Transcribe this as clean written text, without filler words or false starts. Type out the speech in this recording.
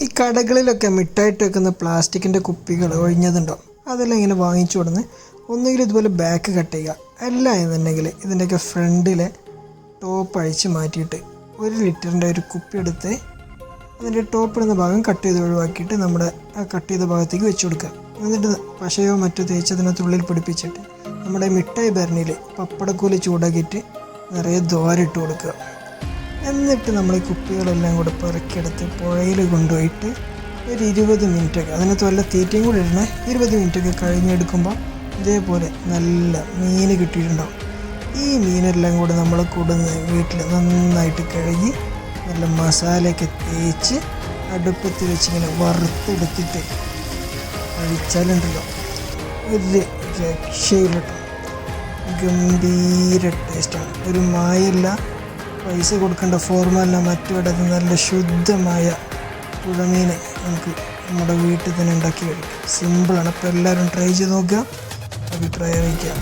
ഈ കടകളിലൊക്കെ മിഠായിട്ട് വെക്കുന്ന പ്ലാസ്റ്റിക്കിൻ്റെ കുപ്പികൾ ഒഴിഞ്ഞതുണ്ടാവും. അതെല്ലാം ഇങ്ങനെ വാങ്ങിച്ചു കൊടുന്ന് ഒന്നുകിൽ ഇതുപോലെ ബാക്ക് കട്ട് ചെയ്യുക, അല്ല എന്നുണ്ടെങ്കിൽ ഇതിൻ്റെയൊക്കെ ഫ്രണ്ടിലെ ടോപ്പ് അഴിച്ച് മാറ്റിയിട്ട് 1 ലിറ്ററിൻ്റെ ഒരു കുപ്പി എടുത്ത് അതിൻ്റെ ടോപ്പ് ഇടുന്ന ഭാഗം കട്ട് ചെയ്ത് ഒഴിവാക്കിയിട്ട് നമ്മുടെ ആ കട്ട് ചെയ്ത ഭാഗത്തേക്ക് വെച്ച് കൊടുക്കുക. എന്നിട്ട് പശയോ മറ്റോ തേച്ചതിനകത്തുള്ളിൽ പിടിപ്പിച്ചിട്ട് നമ്മുടെ മിഠായി ഭരണിയിൽ പപ്പടക്കൂല് ചൂടാക്കിയിട്ട് നിറയെ ദ്വാരിട്ട് കൊടുക്കുക. എന്നിട്ട് നമ്മൾ ഈ കുപ്പികളെല്ലാം കൂടെ പെറുക്കിയെടുത്ത് പുഴയിൽ കൊണ്ടുപോയിട്ട് ഒരു 20 മിനിറ്റൊക്കെ, അതിനകത്ത് വല്ല തീറ്റയും കൂടി ഇടണേ, 20 മിനിറ്റൊക്കെ കഴിഞ്ഞെടുക്കുമ്പോൾ ഇതേപോലെ നല്ല മീൻ കിട്ടിയിട്ടുണ്ടാവും. ഈ മീനെല്ലാം കൂടെ നമ്മൾ കൊടുന്ന് വീട്ടിൽ നന്നായിട്ട് കഴുകി നല്ല മസാലയൊക്കെ തേച്ച് അടുപ്പത്ത് വെച്ചിങ്ങനെ വറുത്തെടുത്തിട്ട് കഴിച്ചാലുണ്ടല്ലോ ഒരു രക്ഷയില്ല. ഗംഭീര ടേസ്റ്റാണ്. ഒരു മായല്ല, പൈസ കൊടുക്കേണ്ട ഫോർമല്ല, മറ്റുവിടത്ത് നല്ല ശുദ്ധമായ പുഴമീൻ നമുക്ക് നമ്മുടെ വീട്ടിൽ തന്നെ ഉണ്ടാക്കി കഴിക്കാം. സിമ്പിളാണ്. അപ്പോൾ എല്ലാവരും ട്രൈ ചെയ്ത് നോക്കുക, അഭിപ്രായം അറിയിക്കുക.